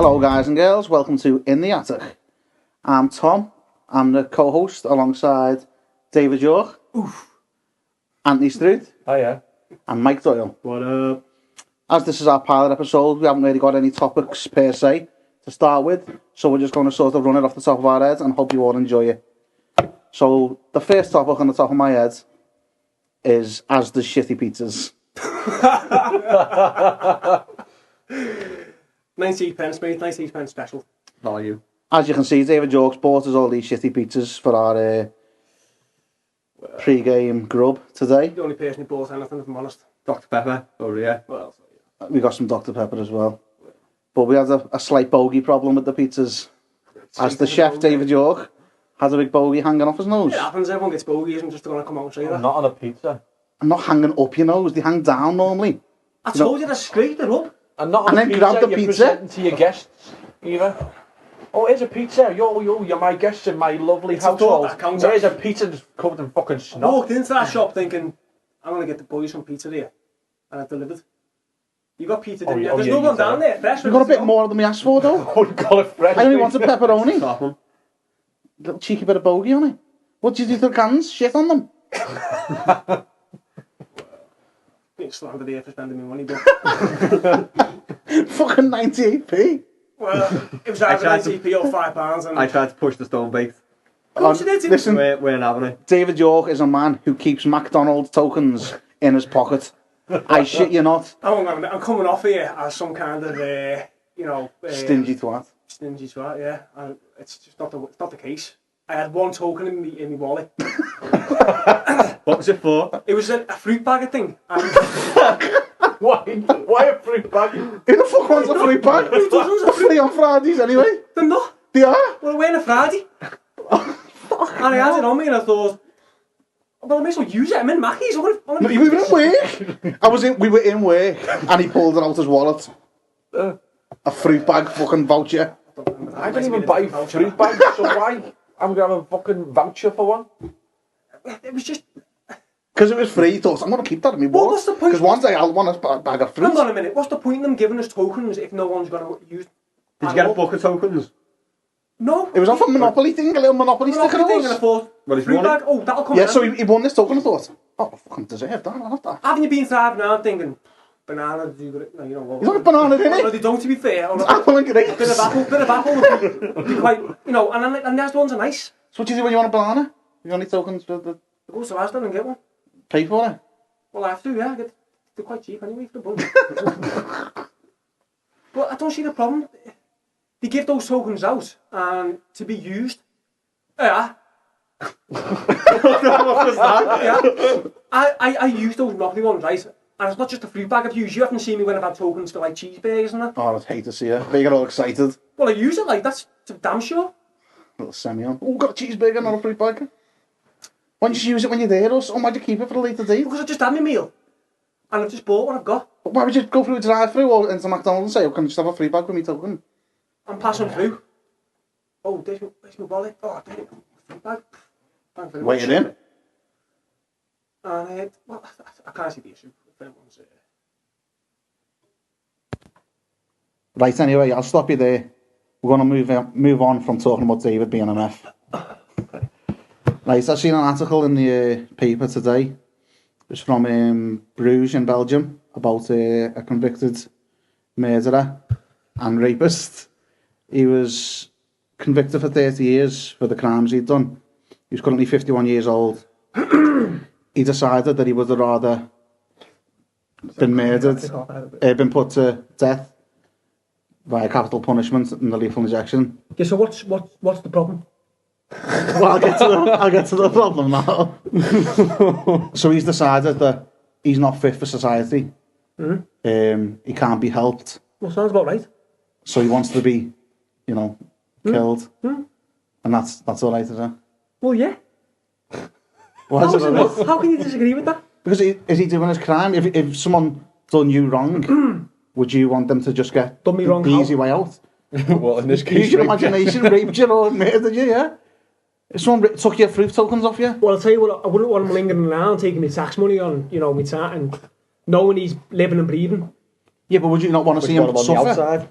Hello guys and girls, welcome to In the Attic. I'm Tom, I'm the co-host alongside David York, Anthony Struth, Hiya. and Mike Doyle. What up? As this is our pilot episode, we haven't really got any topics per se to start with, so we're just going to sort of run it off the top of our heads and hope you all enjoy it. So the first topic on the top of my head is Asda's shitty pizzas. 98 pence, mate. 98 pence special. Value. As you can see, David York's bought us all these shitty pizzas for our pre-game grub today. The only person who bought anything, if I'm honest. Dr. Pepper over here. Well, We got some Dr. Pepper as well. But we had a slight bogey problem with the pizzas. As the chef, David York, had a big bogey hanging off his nose. it happens, everyone gets bogeys and just going to come out and say that. Not on a pizza. And not hanging up your nose, they hang down normally. I told you to scrape it up. And not on And a then pizza grab the you're pizza. presenting to your guests, either. Oh, here's a pizza. You're my guests in my lovely It's a thought household. that counts. Here's a pizza just covered in fucking I snot. walked into that shop thinking, I'm going to get the boys some pizza here. And I delivered. You got pizza, didn't you? There's no one down there. Fresh. We got a bit more than we asked for though. Oh, call it fresh. I only wanted pepperoni. Top 'em. Little cheeky bit of bogey on it. What did you do to the cans? Shit on them. Being slandered here for spending my money, but... Fucking 98p. Well, it was either tried to- 90p or £5 and... I tried to push the stone baked. Of course you did. Listen, We're having it. David York is a man who keeps McDonald's tokens in his pocket. I shit you not. I'm coming off here as some kind of, Stingy twat. Stingy twat, yeah. And it's just not the case. I had one token in my wallet. What was it for? It was a fruit bag, I think. And Why a fruit bag? Who the fuck wants a free bag? Who doesn't? They're free on Fridays anyway. they're not. They are. Well, we're on a Friday. And I had it on me and I thought, well, I may as well use it. I'm in Mackey's. We were in work. We were in work and he pulled it out his wallet. A fruit bag fucking voucher. I don't even buy fruit bags, so why? I'm going to have a fucking voucher for one. It was just... Because it was free, he thought, I'm going to keep that in my Well, wallet. what's the point? Because one day I'll want a bag of fruit. Hang on a minute. What's the point in them giving us tokens if no one's going to use... Did you get a book of tokens? No. It was off a Monopoly thing, a little Monopoly sticker. Thing, and I thought, Well, if you fruit want bag, oh, that'll come Yeah, in so handy. he won this token. I thought, oh, I fucking deserve that. I'll have that. Haven't you been thriving now thinking, banana, do you know, He's not a banana, isn't well, he? they don't, to be fair. It's apple and grapes. Bit of apple would be quite, and the other ones are nice. So what do you do when you want a banana? You got any tokens for the I go to Asda and get one. pay for it? Well, I have to, yeah. They're quite cheap anyway for the bunch. But I don't see the problem. They give those tokens out and to be used. Yeah. Yeah. I use those Monopoly ones, right? And it's not just a fruit bag I've used. You haven't seen me when I've had tokens for like cheeseburgers and that. Oh, I'd hate to see it. They get all excited. Well, I use it like that's damn sure. Little semi-on. Oh, got a cheeseburger, not a fruit bag. Why don't you just use it when you're there, or why'd you keep it for a later date? Because I just had my meal. And I've just bought what I've got. But why would you go through a drive-through or into McDonald's and say, oh, can I just have a fruit bag with me token? I'm passing through. Oh, there's my wallet. Oh, there it is. Fruit bag. Thanks very much. Wait it in. And, well, I can't see the issue. If anyone's, Right, anyway, I'll stop you there. We're going to move on from talking about David being an F. Right, I've seen an article in the paper today. It's from Bruges in Belgium about a convicted murderer and rapist. He was convicted for 30 years for the crimes he'd done. He was currently 51 years old. He decided that he would have rather been murdered, been put to death by capital punishment and the lethal injection. Yeah, so what's the problem? Well, I'll get to the problem now. So he's decided that he's not fit for society. Mm-hmm. He can't be helped. Well, sounds about right. So he wants to be, killed. Mm. And that's all right, is it? Well, yeah. How can you disagree with that? Because is he doing his crime? If someone done you wrong, would you want them to just get Done me wrong the how? easy way out? Well, in this case, Use your imagination, raped you or murdered you, yeah? If someone took your fruit tokens off you? Well, I'll tell you what, I wouldn't want him lingering around taking my tax money on, my tax and knowing he's living and breathing. Yeah, but would you not want to see on him the suffer? outside.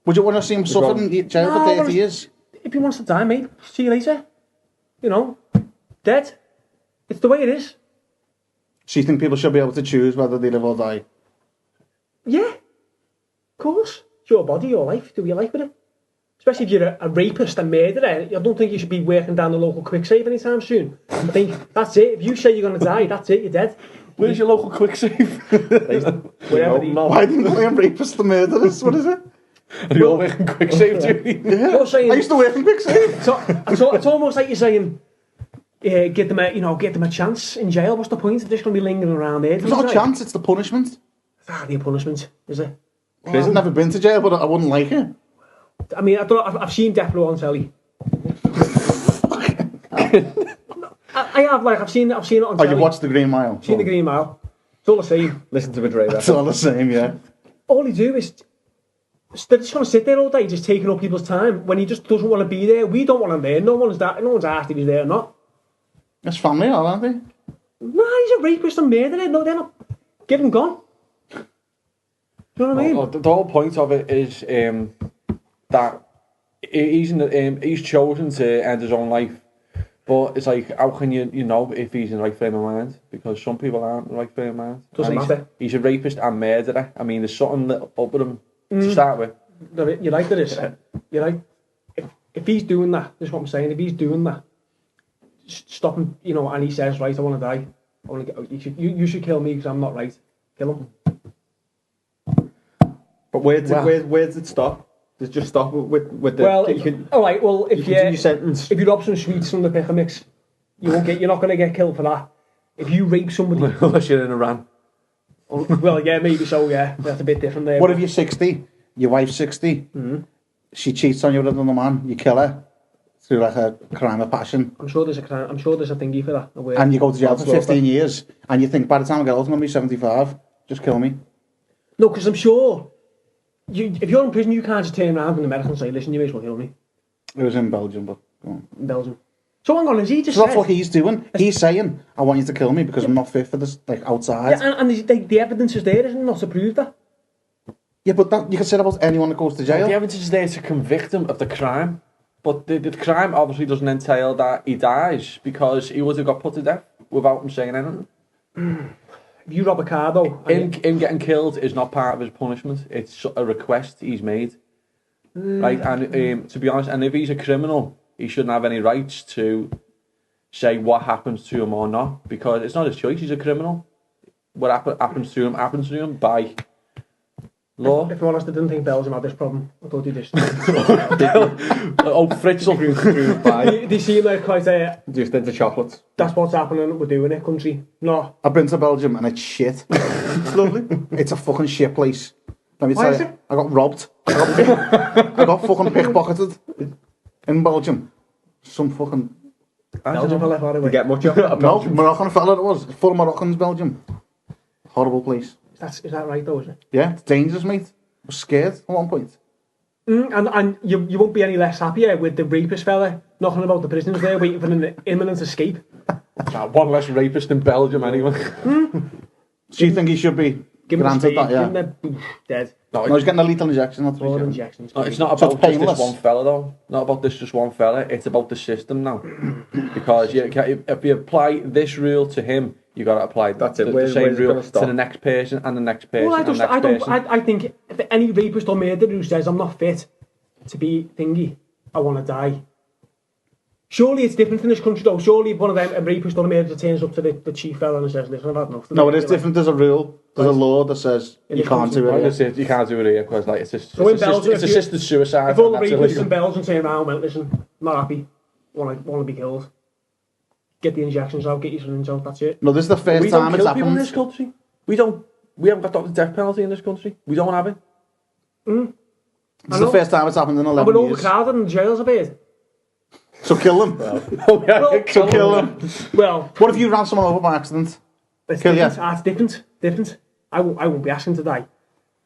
Would you want to see him suffer in jail for 30 years? If he wants to die, mate, see you later. You know, dead. It's the way it is. So you think people should be able to choose whether they live or die? Yeah, of course. It's your body, your life. Do what you like with it. Especially if you're a rapist and murderer, I don't think you should be working down the local quick save anytime soon. I think that's it. If you say you're going to die, that's it, you're dead. Where's your local quick save? Wherever Why didn't they play rapists and murderers? What is it? Are you all working quick save duty? Yeah. You're saying, I used to work in quick save. so, it's almost like you're saying, get them a chance in jail. What's the point? They're just going to be lingering around there. It's not a chance, it's the punishment. It's hardly a punishment, is it? I've never been to jail, but I wouldn't like it. I mean, I've seen Death Row on telly. I have, like, I've seen it on telly. Oh, you watched The Green Mile? Seen The Green Mile. It's all the same. Listen to a Dre. It's all the same, yeah. All he do is, they're just going to sit there all day, just taking up people's time, when he just doesn't want to be there. We don't want him there. No one's asked if he's there or not. That's family, aren't they? Nah, he's a rapist and murderer. No, they're not. Get him gone. Do you know what I mean? The whole point of it is that he's chosen to end his own life. But it's like, how can you know if he's in the right frame of mind? Because some people aren't in the right frame of mind. Doesn't matter. He's a rapist and murderer. I mean, there's something up with him to start with. No, you're right, there is. You're right. If he's doing that, this is what I'm saying, if he's doing that, stop him, and he says, right, I want to die. You should kill me because I'm not right. Kill him. But where does it stop? Does it just stop with the... Well, all right. Well, if you sentence. If you rob some sweets from the picker mix, you're not going to get killed for that. If you rape somebody, Unless you're in Iran. well, yeah, maybe so. Yeah, that's a bit different there. What if you're 60, your wife's 60, she cheats on you with another man, you kill her through like a crime of passion, I'm sure there's a thingy for that. and you go to jail for 15 years, and you think by the time I get out I'm going to be 75, just kill me. No, because I'm sure if you're in prison, you can't just turn around in America and say, listen, you may as well kill me. It was in Belgium, but go on. In Belgium. So hang on, is he just? So that's what he's doing. He's saying, I want you to kill me because I'm not fit for this, like, outside. Yeah, and the evidence is there, isn't it, not to prove that? Yeah, but that you can say about anyone that goes to jail. The evidence is there to convict him of the crime. But the crime obviously doesn't entail that he dies, because he would have got put to death without him saying anything. If you rob a car, though... Him getting killed is not part of his punishment. It's a request he's made. Right? And to be honest, and if he's a criminal, he shouldn't have any rights to say what happens to him or not, because it's not his choice. He's a criminal. What happens to him by law. If I'm honest, I didn't think Belgium had this problem. I thought they just... Oh, Fritzl. They seem like quite a... Just into chocolates. That's what's happening, we're doing it, country. No. I've been to Belgium and it's shit. It's lovely. It's a fucking shit place. Let me tell you, I got robbed. I got fucking pickpocketed in Belgium. Some fucking... Belgium fella far away. You get much of it? No, Moroccan fella it was. Full of Moroccans, Belgium. Horrible place. Is that right though, is it? Yeah, it's dangerous, mate. I was scared at one point. And you won't be any less happier with the rapist fella knocking about the prisons there, waiting for an imminent escape. One less rapist in Belgium, anyway. Do you think he should be granted that? Yeah. Dead. No, he's getting a lethal injection. That's what More he's injections. No, it's not about just this one fella, though. Not about this just one fella. It's about the system now. Because if you apply this rule to him, you got to apply the same rule to the next person and the next person. Well, I think if any rapist or murderer who says I'm not fit to be thingy, I want to die. Surely it's different in this country, though. Surely if one of them, a rapist or a murderer, turns up to the chief fella and says, "Listen, I've had enough." No, it is different. There's a rule. There's a law that says you can't do it. You can't do it here because like it's assisted suicide. If all the rapists in Belgium turn around and went, "Listen, I'm not happy. Want to be killed. Get the injections out. Get your syringe out. That's it." No, this is the first time it's happened in this country. We haven't got the death penalty in this country. We don't have it. This is the first time it's happened in 11 years. And we're overcrowded and the jails a bit. So kill them. So kill them. Well, what if you ran someone over by accident? It's different. I won't be asking to die.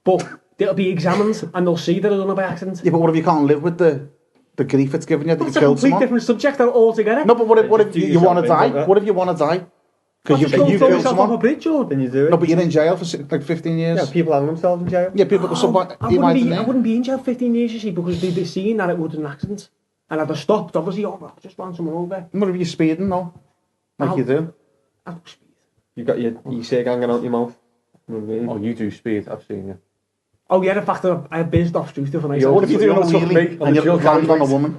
But they'll be examined and they'll see that I've done it by accident. Yeah, but what if you can't live with the grief it's given you that you killed someone? That's a complete different subject altogether. No, but what if you want to die? What if you want to die? Because Just you go throw killed yourself off a someone. bridge, or... Then you do it. No, but you're in jail for like 15 years. Yeah, people hang themselves in jail. Yeah, people. So what? You might I wouldn't be in jail 15 years, you see, because they'd seen that it was an accident. And I'd have stopped, obviously, I just ran someone over. What if you're speeding though? Like you do. I don't speed. You got your cig hanging out your mouth. You know what I mean? Oh, you do speed. I've seen you. Oh yeah, the fact that I bizzed off street for nice. What if you're doing a took me wheelie on and the you dual land on a carriageways. woman?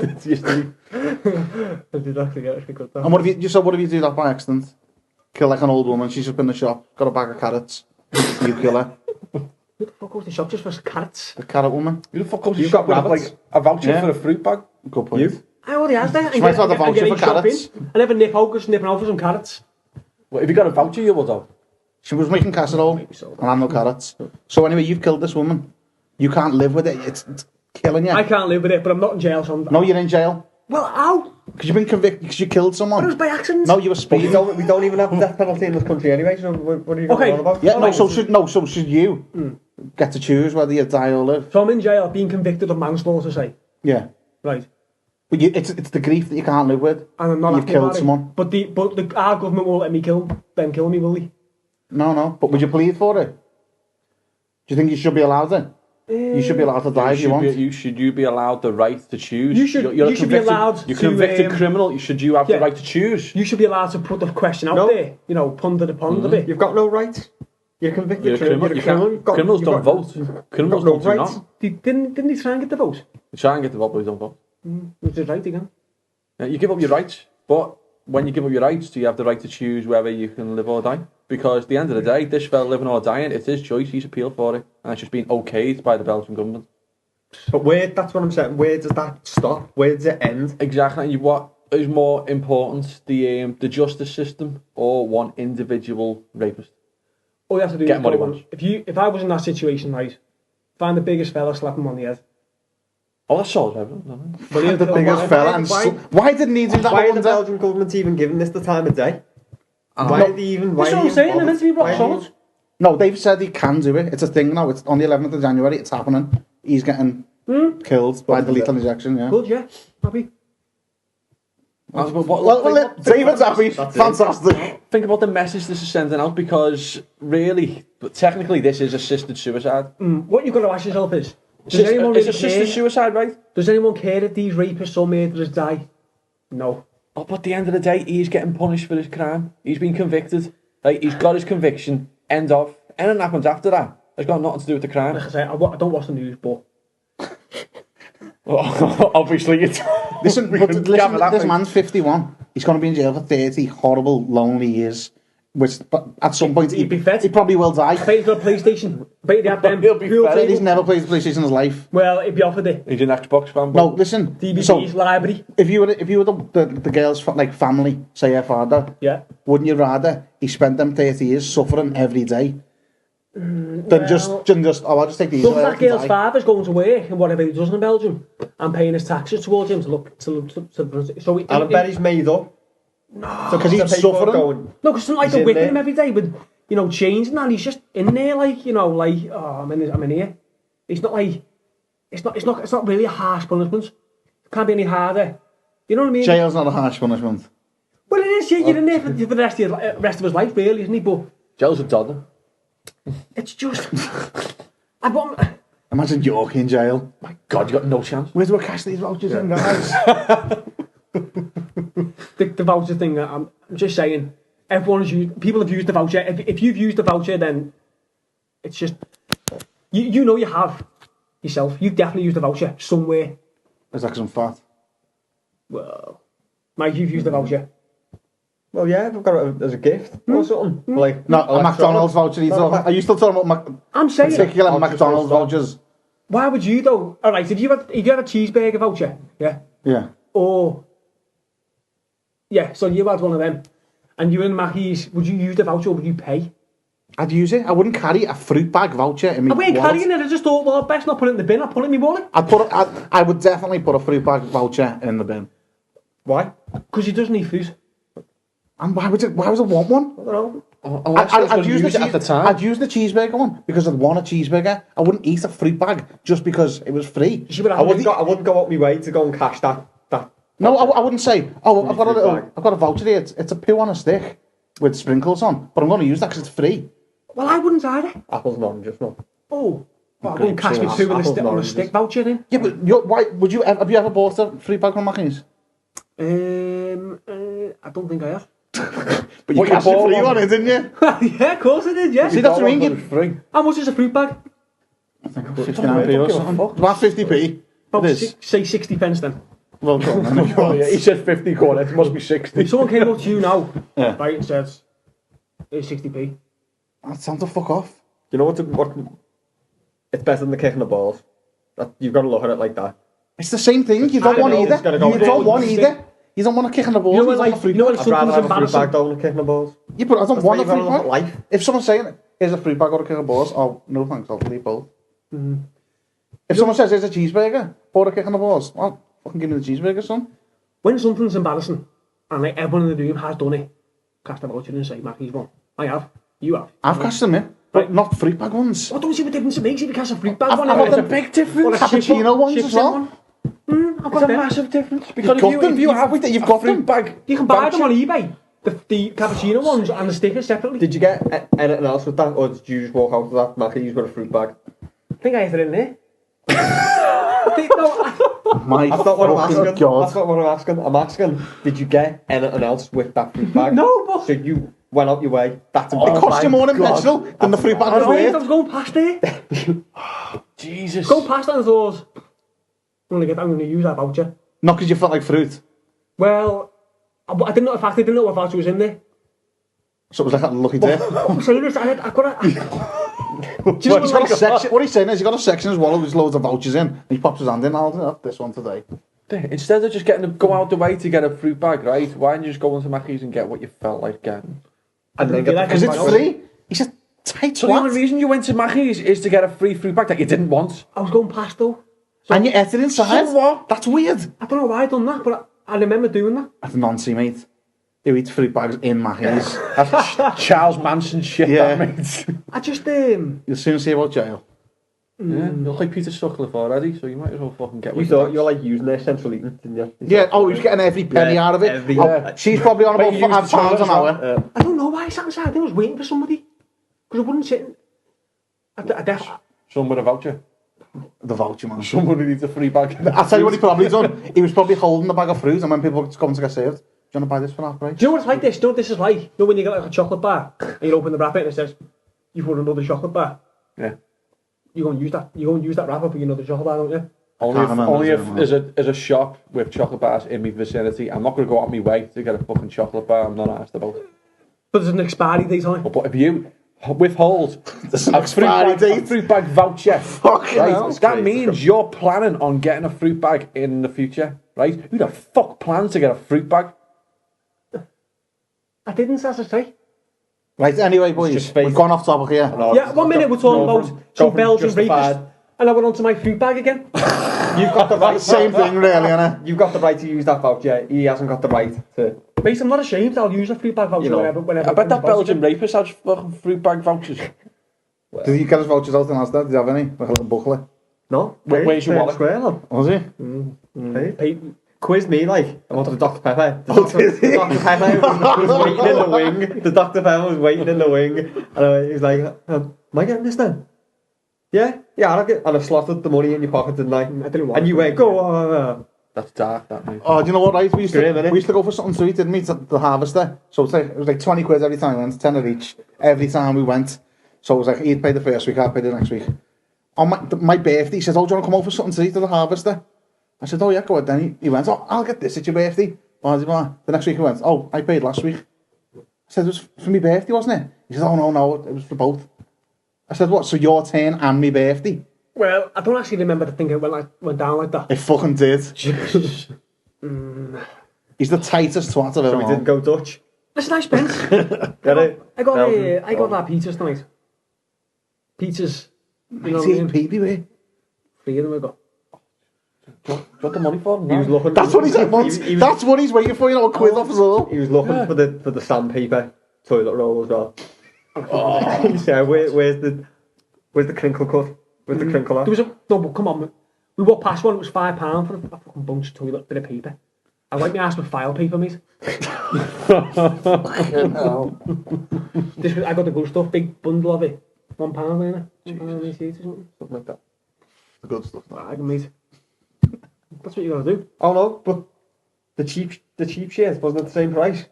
I did actually get it good. And what if you what if you do that by accident? Kill like an old woman. She's up in the shop, got a bag of carrots. You kill her. Who the fuck goes to the shop just for carrots? The carrot woman. Who the fuck goes to You've shop got with rabbits. like a voucher Yeah. for a fruit bag? Good point. You? I already has that. She might have had a voucher for carrots. I never nip out for some carrots. Well, if you got a voucher, you would have. She was making casserole Maybe so. and I'm no carrots. So anyway, you've killed this woman. You can't live with it. It's killing you. I can't live with it, but I'm not in jail, so I'm... No, you're in jail. Well, how? Because you've been convicted because you killed But it was someone. by accident. No, you were But speeding. we don't even have the death penalty in this country anyway, so what are you going Okay. on about? Yeah, Alright. so should you get to choose whether you die or live? So I'm in jail, being convicted of manslaughter, say. Yeah. Right. But it's the grief that you can't live with. And I'm not You've happy killed about it. someone. But our government won't let me kill me, will they? No. But would you plead for it? Do you think you should be allowed it? You should be allowed to die if you want. Should you be allowed the right to choose? You should- You're a you should be convicted- allowed You're to, convicted criminal. Should you have yeah. the right to choose? You should be allowed to put the question out No. there. You know, ponder the pond a bit. You've got no rights. You're a convicted You're a criminal. You're You a criminal. can't- You've got- criminals you've don't got- vote. Criminals no don't do rights. not. Didn't they try and get the vote? You try and get the vote, but you don't vote. Which is right again. Yeah, you give up your rights, but when you give up your rights, do you have the right to choose whether you can live or die? Because at the end of the day, this fella living or dying, it's his choice. He's appealed for it, and it's just been okayed by the Belgian government. But that's what I'm saying. Where does that stop? Where does it end? Exactly. And what is more important, the justice system or one individual rapist? All you have to do Get is what he go on. wants. If I was in that situation, right, find the biggest fella, slap him on the head. Oh, that's solid evidence, isn't it? But he'll The kill biggest him. fella. And why didn't he do that? Why at are the one time? Belgian government even giving this the time of day? Why No. are they even? Why That's are what they I'm saying. even They're meant to be bothered? rock Why are they- solid. No, they've said he can do it. It's a thing now. It's on the 11th of January. It's happening. He's getting killed by the lethal injection. Yeah. Good, yeah. Happy. David's happy. That's it. Fantastic. Think about the message this is sending out, because really, but technically, this is assisted suicide. What you've got to ask yourself is, does It's anyone really assisted care? suicide, right? Does anyone care if these rapists or murderers die? No. Oh, but at the end of the day, he's getting punished for his crime. He's been convicted. Like, he's got his conviction. End of. Anything happens after that, it's got nothing to do with the crime. Like I say, I don't watch the news, but Obviously, it's. Listen, this man's 51. He's going to be in jail for 30 horrible, lonely years. Which, but at some point, He'd be fed. he probably will die. I bet he's got a PlayStation. I bet he'd have them. He'll be pool fed. table. He's never played PlayStation in his life. Well, he'd be offered it. He's an Xbox fan. No, listen. DVDs, So, library. if you were the girl's like family, say her father, Yeah. wouldn't you rather he spent them 30 years suffering every day than just I'll just take these. Look, that girl's father's going to work and whatever he does in Belgium and paying his taxes towards him to look to so he, And I bet he's made up. So because he's suffering. no, because it's not like he's they're in whipping there. him every day with chains and that. He's just in there like oh, I'm in here. It's not like it's not really a harsh punishment. It can't be any harder. You know what I mean? Jail's not a harsh punishment. Well, it is. Yeah, you're in there for the rest of his life, really, isn't he? But Jail's a dodder. it's just. I want. Imagine Yorkie in jail. My God, you got no chance. Where do I cash these vouchers in, guys? The voucher thing, I'm just saying, people have used the voucher. If you've used the voucher, then it's just, you know you have yourself. You've definitely used the voucher somewhere. Is that 'cause I'm fat? Well, Mike, you've used the voucher. Well, yeah, I've got it as a gift or something. Like No, a McDonald's voucher. Are you still talking about I'm saying, particular I'll just McDonald's stop. vouchers? why would you though? All right, if you had a cheeseburger voucher, yeah, Yeah. or yeah, so you had one of them, and you were in Mackey's, would you use the voucher or would you pay? I'd use it. I wouldn't carry a fruit bag voucher in my I weren't wallet. carrying it. I just thought, well, best not put it in the bin. I put it in my wallet I would definitely put a fruit bag voucher in the bin. why? because he doesn't need food. And why would I want one? I don't know. I'd use it at the time. I'd use the cheeseburger one because I'd want a cheeseburger. I wouldn't eat a fruit bag just because it was free. I wouldn't go out my way to go and cash that. No, I wouldn't say, oh, I've got fruit bag. a voucher here. It's a poo on a stick. with sprinkles on, but I'm going to use that because it's free. Well, I wouldn't either. Apples and oranges, no. Oh. Well, I won't cash me Apples two and on a oranges. stick voucher then. Yeah, but why would you? Have you ever bought a free bag from Mackey's? I don't think I have. But you What, you cashed a bought free one? one, didn't you? Yeah, of course I did, yeah. See, that's what I mean. It's free. How much is a fruit bag? I think 59p or something. About 50p. About It is. say 60 pence then. Well, go on, then. Oh, yeah, he said 50 quid, it must be 60. If someone came up to you now, Yeah. right, and said, it's 60p. That's time to fuck off. You know what? It's better than the kick in the balls. You've got to look at it like that. It's the same thing. You I don't don't want know, either. it's gotta go You with don't it. want either. You don't want a kick in the balls. You know You when, want a free you know when bag. I'd rather something's have a fruit embarrassing? bag than a kick in the balls. Yeah, but I don't That's want a why free you gotta look at bag. life. If someone's saying, here's a free bag or a kick in the balls, oh, no thanks, I'll leave both. If someone says, here's a cheeseburger or a kick in the balls, well, fucking give me the cheeseburger, son. When something's embarrassing, and like everyone in the room has done it, cast a voucher and say, Mackey's one. I have. You have. I've cashed them in, but not free bag ones. I don't see what difference it makes if you cast a fruit bag I've one. got and them a big or difference. a chip Cappuccino one, ones chips as in well. one. I've It's got a them. massive difference. Because got if them. you have You've a got fruit them. bag, You can buy them on eBay. The cappuccino ones and the stickers separately. Did you get anything else with that, or did you just walk out of that Mackey's with a fruit bag? I think I have it in there. My That's not what I'm asking. fucking God. That's not what I'm asking. I'm asking, did you get anything else with that fruit bag? No, but So you went out your way. That's It important. cost you more in petrol than the free bag I was was worth. going past there. Jesus. Go past and I thought, I'm going to use that voucher. Not because you felt like fruit. Well, I didn't know. In fact, I didn't know what voucher was in there. So it was like a lucky day. I'm saying this. I got a. Well, he's got a section. What he's saying is he's got a section as well with loads of vouchers in. And he pops his hand in. I'll have this one today. Instead of just go out the way to get a fruit bag, right? Why don't you just go into Mackey's and get what you felt like getting? And then get get that Because it's free. He's a tight So the only twat. reason you went to Mackey's is to get a free fruit bag that you didn't want. I was going past though. And you ate it inside. So what? That's weird. I don't know why I done that, but I remember doing that. That's nonsense, mate. Who eats fruit bags in Mackey's. That's Charles Manson shit, Yeah. that mate. I just You'll soon see about jail. Yeah, you look like Peter Sutcliffe already, so you might as well fucking get You with thought it. you were like using their central eating, didn't you? Yeah, oh, he was getting every penny Yeah, out of it. every- Oh, yeah. she's probably on about But you used £5 the an hour. toilet I don't know why I sat inside. I think I was waiting for somebody because I wouldn't sit. Someone with a voucher. The voucher, man. Someone who needs a free bag. I'll tell you what he probably done. He was probably holding the bag of fruit, and when people come to get served, do you want to buy this for half price? Do you know what it's like this? Do you know what this is like? You know when you get like a chocolate bar and you open the wrapper and it says, you've won another chocolate bar. Yeah. You go and use that. You go and use that wrapper for another chocolate bar, don't you? Only if there's a shop with chocolate bars in my vicinity. I'm not going to go out my way to get a fucking chocolate bar. I'm not asked about. But there's an expiry date on it. But if you withhold an a fruit expiry bag, date. a fruit bag voucher, Fucking right, hell. that means you're planning on getting a fruit bag in the future, right? Who the fuck plans to get a fruit bag? I didn't, as I say. Right, anyway, boys, just faith. we've gone off topic here. No, Yeah, 1 minute we're talking no, about some Belgian justified. rapists, and I went on to my fruit bag again. You've got the right. Same thing, really, innit? You've got the right to use that voucher. He hasn't got the right to. Mate, I'm not ashamed. I'll use a fruit bag voucher You know, whenever I bet it that comes Belgian about rapist has fucking fruit bag vouchers. Did he get his vouchers out in Asda? Did he have any? Like a little booklet? No. Where's your wallet? Square, lad. Was he? Hey. Pete, Quizzed me like I wanted a Dr Pepper. The Dr Pepper was waiting in the wing. The Dr Pepper was waiting in the wing, and he was like, "Am I getting this then?" Yeah, I'll get. And I slotted the money in your pocket, didn't I? I didn't want And you it. went, "Go." That's dark, that mate. Oh, do you know what, right? We used Grim, to innit? go for something sweet, didn't we? To the harvester. So it was like 20 quid every time we went, 10 of each, every time we went. So it was like, he'd pay the first week, I'd pay the next week. On my birthday, he said, oh, do you want to come over for something to eat to the harvester? I said, oh yeah, go ahead then. He went, oh, I'll get this at your birthday. Blah, blah, blah. The next week he went, oh, I paid last week. I said, it was for my birthday, wasn't it? He said, oh, no, it was for both. I said, what, so your turn and my birthday? Well, I don't actually remember the thing that went down like that. It fucking did. He's the tightest twat I've ever So he didn't known. go Dutch. Listen, I spent. Get it? I got Belgian. that pizzas tonight. Pizzas. You know what I mean? 18p, baby. 3 of them I got. Got the money for him? He was looking. That's what he said once. He was, That's what he's waiting for, you know, a quiz off us all. he was looking for the sandpaper toilet roll as well. He said, "Where's the crinkle cut? Where's the crinkle at?" There was a no, but come on, we walked past one. It was £5 for a fucking bunch of toilet bit of paper. I wipe my ass with file paper, mate. I got the good stuff, big bundle of it. £1, innit? £1.88 or something like that. The good stuff. Mate. That's what you gotta do. Oh no, but the cheap shit wasn't at the same price.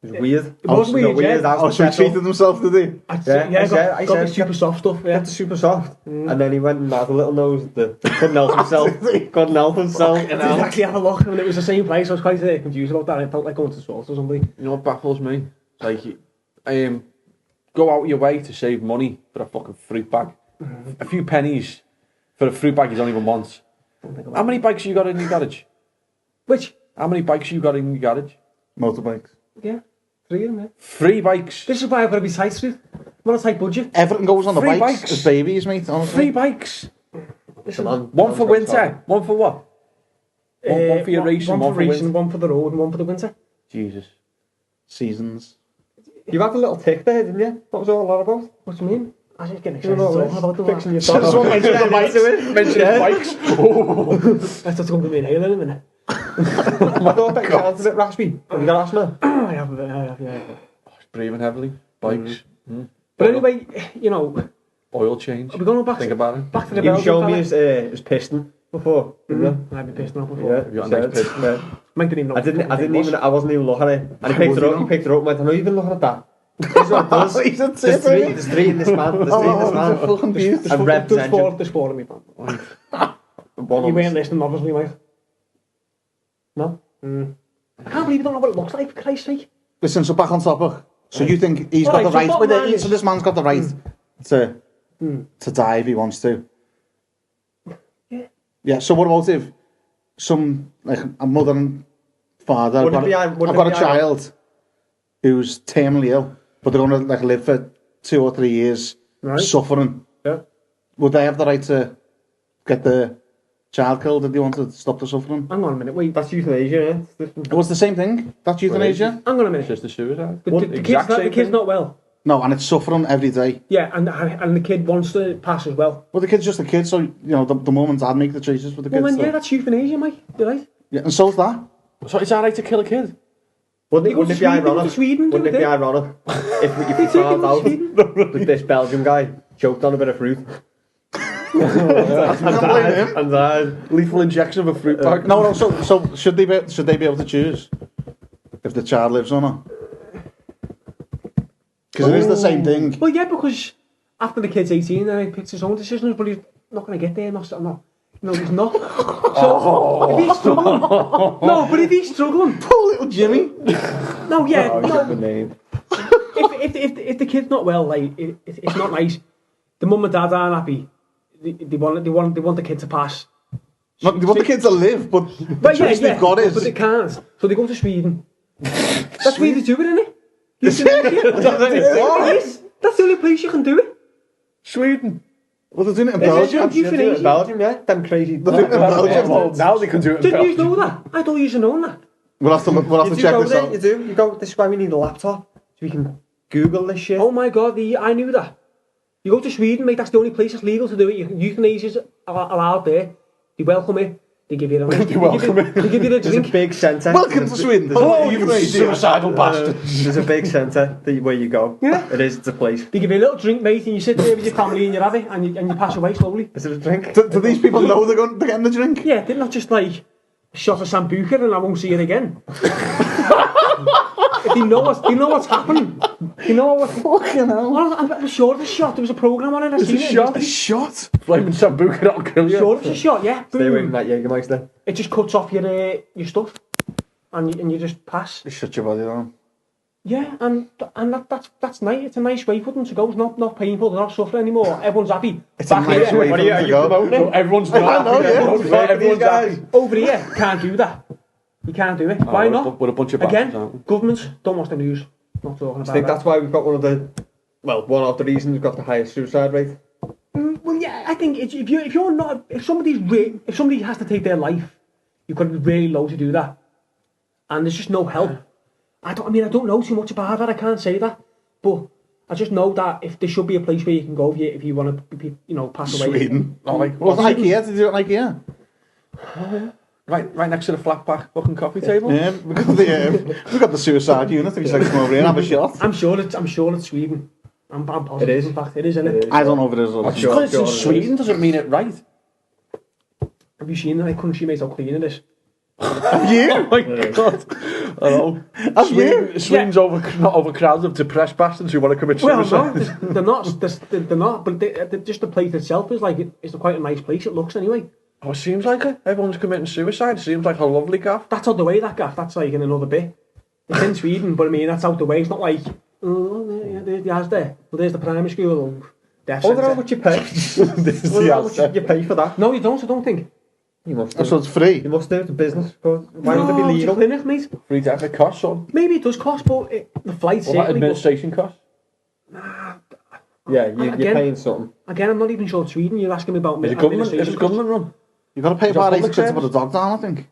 It was weird. It wasn't weird, yeah. So he treated himself, did he? I got the super soft stuff, yeah. Get the super soft. And then he went and had a little nose that couldn't help himself. Couldn't help himself. I did actually have a look, and it was the same price. I was quite confused about that. I felt like going to Salt or something. You know what baffles me? Like, go out your way to save money for a fucking fruit bag. A few pennies for a fruit bag you don't even want. How many bikes you got in your garage? Which? How many bikes you got in your garage? Motorbikes. Yeah. 3 of them, yeah. 3 bikes. This is why I've got to be tight, Smith. I'm on a tight budget. Everything goes on the 3 bikes bikes. as babies, mate, honestly. 3 bikes. Listen, One for winter. One for what? One for your racing, one for racing, winter. one for the road, and one for the winter. Jesus. Seasons. You had a little tick there, didn't you? What was all that about? What do you mean? I was just getting You excited know talking about the fixing your Just want to mention the bikes. Mentioning bikes. That's what's going to be in here in a minute. I thought that sounds a bit raspy. Have you got asthma? I have, yeah. Breathing heavily. Bikes. But anyway, you know, Oil change. are we going back Think to, about it. back to the You Belgian showed me fella? his piston before, didn't you? I've been pissed off before. Yeah, Have you got a nice said, piston? yeah. Mike didn't even know I what the didn't fucking thing even, I wasn't even looking at it. And he picked it up, and went, I know you've been looking at that. Here's what it does. He's a There's tip, three, there's 3 in this man, there's 3 in this man. fucking beauty. And Reb's engine. There's 4 of me, man. One You of weren't them. listening, obviously, Mike. No? I can't believe you don't know what it looks like, for Christ's sake. Listen, so back on topic. So you think he's got Alright, the so right... bottom line is- So this man's got the right to die if he wants to. Yeah. Yeah, so what about if some, like a mother and father, Wouldn't it I've be- wouldn't got it a be child who's terminally ill, but they're going to like live for 2 or 3 years Right. suffering. Yeah. Would they have the right to get the child killed if they want to stop the suffering? Hang on a minute, wait. That's euthanasia, yeah? It's different. It was the same thing. That's euthanasia. Hang on a It's minute. just a suicide. The kid's not well. No, and it's suffering every day. Yeah, and the kid wants to pass as well. Well, the kid's just a kid, so you know the mum and dad make the choices for the Well, kids. then, yeah, so. that's euthanasia, Mike. You're right. Yeah, and so's that. So it's alright to kill a kid? Wouldn't go it to be ironic? Sweden, Wouldn't it be ironic if we found out that this Belgian guy choked on a bit of fruit and died? Lethal injection of a fruit bag? No. So should they be able to choose if the child lives or not? Because it is the same thing. Well, yeah, because after the kid's 18, then he picks his own decisions, but he's not going to get there. Not. No, he's not. So, if he's struggling... No, but if he's struggling... Poor little Jimmy. No, yeah, no. The name. If the kid's not well, like, it's not nice. The mum and dad aren't happy. They want the kid to pass. They want the kids to live, but the choice they've got is... But they can't. So they go to Sweden. That's where they do it, isn't it? Is it? That's the only place you can do it. Sweden. Well, they're doing it in Is it? Belgium. Euthanasia. Belgium, yeah? Them crazy... They're doing it in Belgium. Well, now they can do it in Didn't you Belgium. know that? I thought you should know that. We'll have to You do check go this there, out. you do. You go, this is why we need a laptop, so we can Google this shit. Oh my God, I knew that. You go to Sweden, mate, that's the only place it's legal to do it. Euthanasia's allowed there. They welcome it. They give you a They welcome it. They give you the There's a drink. big centre. Welcome to Sweden. Hello, you suicidal bastard. There's a big centre where you go. Yeah. It is, it's a place. They give you a little drink, mate, and you sit there with your family and you have it, and you pass away slowly. Is it a drink? Do these people know they're getting the drink? Yeah, they're not just like shot of Sambuca and I won't see it again. They know what's happening. They know what. Fucking hell. Well, I'm sure it's a shot. There was a programme on it. It's a shot. A shot? Flaming Sambuca, that'll kill you. Sure, it's a shot. Yeah. Stay away Boom. from that Jägermeister. It just cuts off your stuff, and you just pass. You shut your body down. Yeah, and that's nice. It's a nice way for them to go. It's not painful. They're not suffering anymore. Everyone's happy. It's a Back nice here, way for them to go. So everyone's not know, happy. yeah. Everyone's happy. over here can't do that. You can't do it. Why not? We're a bunch of bastards, aren't we? Again, governments don't watch the news. Not talking about I think that. that's why we've got one of the reasons we've got the highest suicide rate. Well, yeah, I think if somebody has to take their life, you've got to be really low to do that, and there's just no help. I don't know too much about that. I can't say that, but I just know that if there should be a place where you can go if you want to, pass away. Sweden. Oh, like, Well, it's IKEA. Did you do it in IKEA? Right next to the flat back fucking coffee table. Yeah, we got the suicide unit. If you like come over here and have a shot. I'm sure it's Sweden. I'm positive. It is. In fact, it is, isn't it? I don't know if it is or not. Just because it's in Sweden doesn't mean it right. Have you seen that country made how clean it is? Have you? Oh my god. I know. Have you? Sweden's overcrowded of depressed bastards who want to commit Well, suicide. no, they're not. They're not. But just the place itself is like it's quite a nice place. It looks anyway. Oh, it seems like it. Everyone's committing suicide. It seems like a lovely gaff. That's out the way. That gaff. That's like in another bit. It's in Sweden, but I mean that's out the way. It's not like there's the Asda. Well, there's the primary school. Oh, they're how much you pay. How much you pay for that? No, you don't. I don't think. You must do. So it's free. You must do it to business. Why would it be It's a legal? clinic, mate. Free to have it costs something. Maybe it does cost, but the flight What about certainly. administration costs? Yeah, you're Again- paying something. Again, I'm not even sure it's Sweden. You're asking me about Is it government? Is administration it government run? You've got to pay Is that about 80 public quid to put a service? dog down, I think.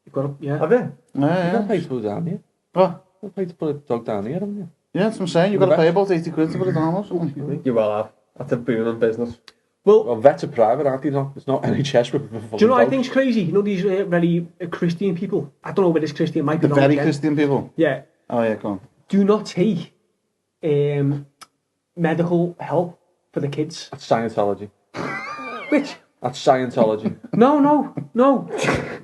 You've got to, yeah. Have you? You Yeah. don't pay to put it down here. What? You don't pay to put a dog down here, haven't you? Yeah, that's what I'm saying. You've got to pay about 80 quid to put it down or something. You will have. That's a booming business. Well, vets are private, aren't they? It's not NHS with Do you know what I think's crazy? You know these very Christian people? I don't know whether it's Christian, it might be The wrong very again. Christian people. Yeah. Oh, yeah, go on. Do not take medical help for the kids. That's Scientology. Which? That's Scientology.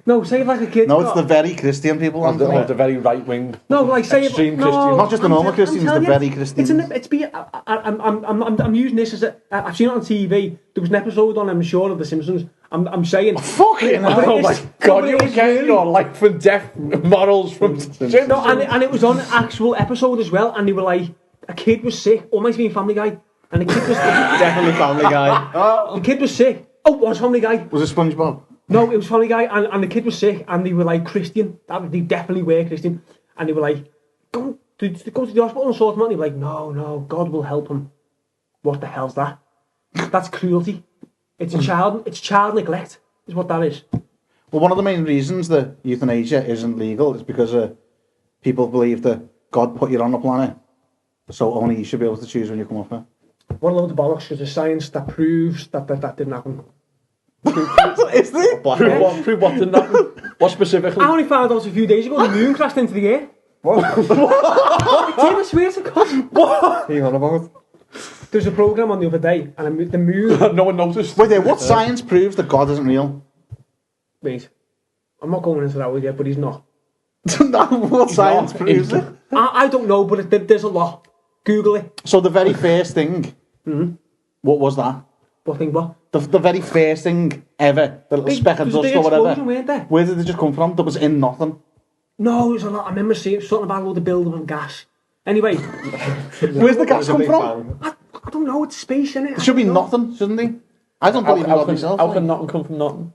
No, say like a kid. No, it's the very Christian people. Or the very right wing. No, like say extreme no, Christian. Not just the I'm normal I'm Christians, telling the you, very Christians. It's be. I'm using this as a. I've seen it on TV. There was an episode on, I'm sure, of The Simpsons. I'm saying. Fucking hell. Oh my god, you're it's getting really- your life and death morals from Jim. No, and it was on an actual episode as well, and they were like, a kid was sick, almost being Family Guy, and the kid was Definitely Family Guy. the kid was sick. Oh, it was Family Guy. Was it SpongeBob? No, it was Family Guy, and the kid was sick, and they were like Christian. They definitely were Christian, and they were like, go to the hospital and sort him out. And they were like, no, God will help him. What the hell's that? That's cruelty. It's child neglect, is what that is. Well, one of the main reasons that euthanasia isn't legal is because people believe that God put you on the planet, so only you should be able to choose when you come off it. What a load of bollocks, because there's science that proves that didn't happen. Is there? Prove what didn't happen. What specifically? I only found out a few days ago the moon crashed into the air. What? I swear to God. What are you on about? There was a programme on the other day, and the moon... No one noticed. Wait there, what science proves that God isn't real? Wait, I'm not going into that with you, but he's not. What science not. proves it? I don't know, but there's a lot. Google it. So the very first thing, what was that? What thing, what? The very first thing ever, the little speck of There was a dust big or whatever. explosion, weren't there? Where did it just come from? That was in nothing. No, there's a lot. I remember seeing something about all the buildup of gas. Anyway, Where's the gas come from? I don't know, it's space, innit? There should be nothing, shouldn't he? I don't believe in God myself. How can nothing come from nothing?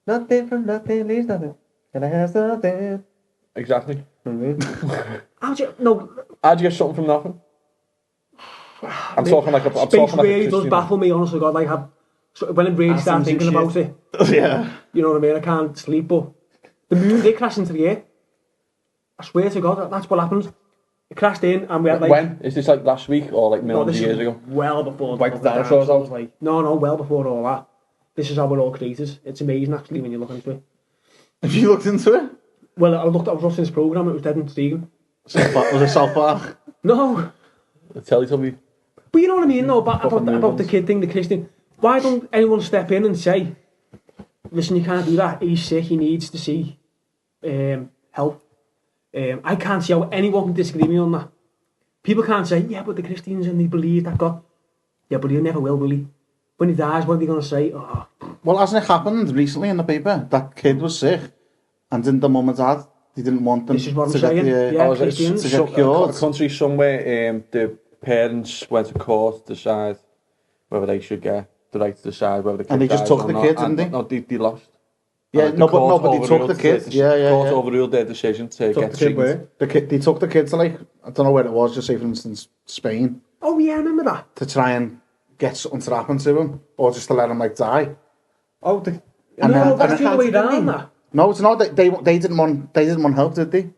Nothing from nothing leaves nothing. Can I have something? Exactly. How'd you... No, How'd you get something from nothing? I'm talking like a. I'm space talking like a really does Christian. baffle me, honestly, God. Like, when I really start Atoms and thinking about shit. it, Yeah. you know what I mean? I can't sleep, but the moon did crash into the air. I swear to God, that's what happened. It crashed in, and we had like... When? Is this like last week or like millions this of years is ago? well before... Wiped the all dinosaurs time, out. like, no, well before all that. This is how we're all created. It's amazing, actually, when you look into it. Have you looked into it? Well, I was watching this programme, it was dead intriguing. Was it South Park? No, The Teletubby. but you know what I mean, though, about the kid thing, the Christian. Why don't anyone step in and say, listen, you can't do that, he's sick, he needs to see help. I can't see how anyone can disagree with me on that. People can't say, yeah, but the Christians and they believe that God... Yeah, but he never will he? When he dies, what are they going to say? Oh, Well, hasn't it happened recently in the paper? That kid was sick, and didn't the mum and dad, they didn't want them This is what I'm to get saying, the... yeah. Is it Christians. To get cured. a country somewhere, the parents went to court to decide whether they should get the right to decide whether the kid And they just dies took or the not, kid, and didn't they? No, they lost. Yeah, And no, the but court they took the overruled kid. their- Yeah. Court overruled their decision to Took get the kid treatment. where? They took the kid to, like, I don't know where it was, just say for instance, Spain, oh yeah, I remember that. to try and get something to happen to him, or just to let him, like, die. Oh, And No, then- that's the other way didn't around, they? that. No, it's not. They didn't want help, did they?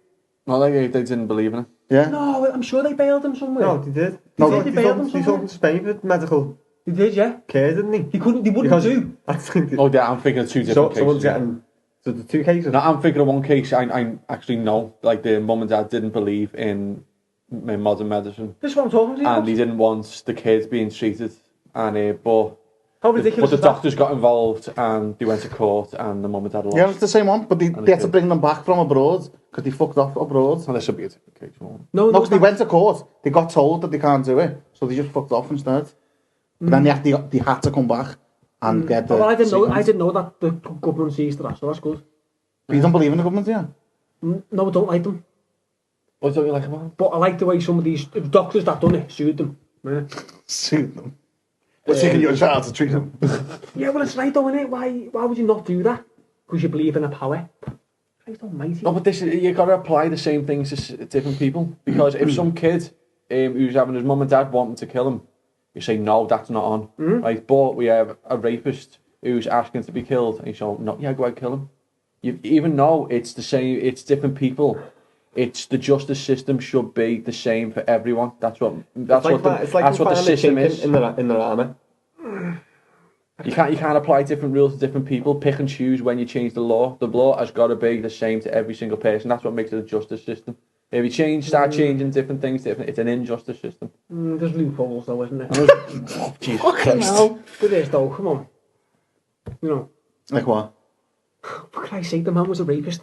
No, they didn't believe in it. Yeah. No, I'm sure they bailed him somewhere. no, they did. No, they bailed him He took somewhere. him to Spain for medical They did, yeah. care, didn't he? He wouldn't Because do. I think Oh, yeah, I'm thinking of two different cases. someone's getting So the two cases. No, I'm thinking of one case I actually know. Like the mum and dad didn't believe in modern medicine, This is what I'm talking to you and about. they didn't want the kids being treated. And but How ridiculous the is that? doctors got involved, and they went to court, and the mum and dad lost. Yeah, it's the same one, but they had to bring them back from abroad because they fucked off abroad. Well, this would be a different case. Won't it? No, No, because they that- went to court. They got told that they can't do it, so they just fucked off instead. But then they had to come back and get the. Well, I didn't treatment. know that the government sees to that, so that's good. But you don't believe in the government, do you? No, I don't like them. What don't you like about them? But I like the way some of these doctors that done it sued them. Yeah, Suit them. What's taking your child to treat them? yeah, well, it's right though, innit? Why would you not do that? Because you believe in a power. Christ almighty. No, but this you got to apply the same things to different people. Because if some kid who's having his mum and dad wanting to kill him, you say no, that's not on, right? But we have a rapist who's asking to be killed, and you say no, yeah, go ahead, kill him. Even though it's the same, it's different people. It's the justice system should be the same for everyone. That's what the system is. in the army. You can't apply different rules to different people. Pick and choose when you change the law. The law has got to be the same to every single person. That's what makes it a justice system. If you start changing different things, it's an injustice system. There's loopholes though, isn't there? Oh, Jesus Christ. There is though, come on. You know, Like what? for Christ's sake, the man was a rapist.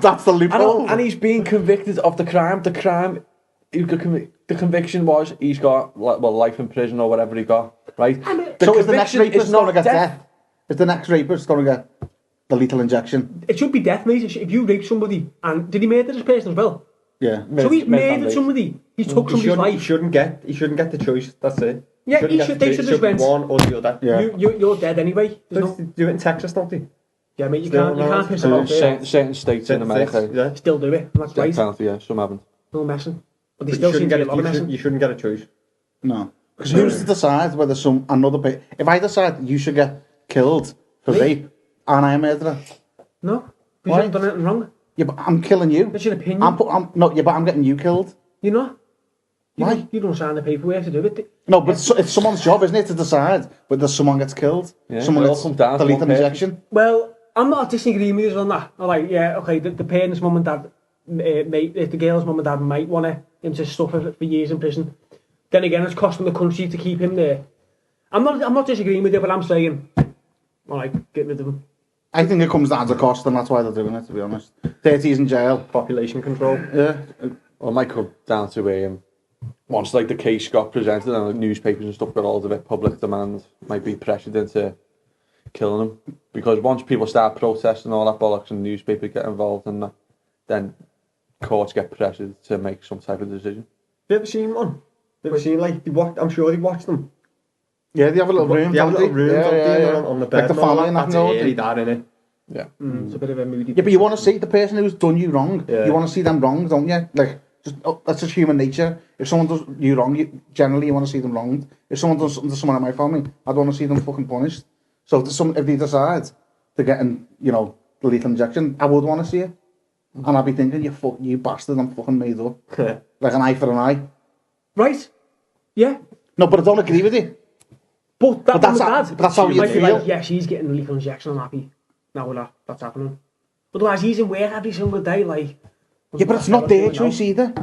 That's the loophole. And he's being convicted of the crime. The crime, the conviction was he's got life in prison or whatever he got. Right. So is the next conviction rapist is going to not get death? Is the next rapist going to get the lethal injection? It should be death, mate. If you rape somebody, and did he murder this person as well? Yeah. So he's murdered rape. somebody. He took somebody's He life. shouldn't get the choice. That's it. Yeah, Shouldn't they get the should choice. just went. One or the other. Yeah. You're dead anyway. There's But no, they do it in Texas, don't they? yeah, mate. You Still can't piss him off. Certain states in America. Yeah. Still do it. And that's Death right. penalty, yeah, some haven't. No messing. But they But still seem to be a lot of messing. you shouldn't get a choice. No. Because who's to decide whether if I decide you should get killed for Me? rape and I am a murderer? No, because you Why? haven't done anything wrong. Yeah, but I'm killing you. That's your opinion. But I'm getting you killed. You know. Why? You don't sign the paperwork to do it. No, but it's someone's job, isn't it, to decide whether someone gets killed? Yeah, Someone it all gets comes down the to lethal one person. injection. Well, I'm not disagreeing with you on that. I'm like, yeah, okay, the parents' mum and dad, if the girl's mum and dad might want him to suffer for years in prison. Then again, it's costing the country to keep him there. I'm not disagreeing with you, but I'm saying, all right, get rid of him. I think it comes down to cost, and that's why they're doing it, to be honest. 30 years in jail. Population control. Yeah. Well, it might come down to once like the case got presented and the newspapers and stuff got hold of it, public demand might be pressured into killing him. Because once people start protesting all that bollocks and the newspaper get involved in that, then courts get pressured to make some type of decision. Have you ever seen one? Have you ever seen I'm sure they watched them. Yeah, they have a little room. They have a don't little room Yeah, don't yeah, they, yeah. on the bed. Like the and all family and that, That's no? early, that, innit? Yeah. It's a bit of a moody. Yeah, but you want to see the person who's done you wrong. Yeah. You want to see them wrong, don't you? Like, that's just human nature. If someone does you wrong, generally you want to see them wronged. If someone does something to someone in my family, I'd want to see them fucking punished. So if they decide to get the lethal injection, I would want to see it. And I'd be thinking, you bastard, I'm fucking made up. Like an eye for an eye. Right? Yeah. No, but I don't agree with you. But that's how you might be feel. like, yeah, she's getting the lethal injection, I'm happy. Now that's happening. Otherwise, he's in work every single day, like... Yeah, but it's not their choice either.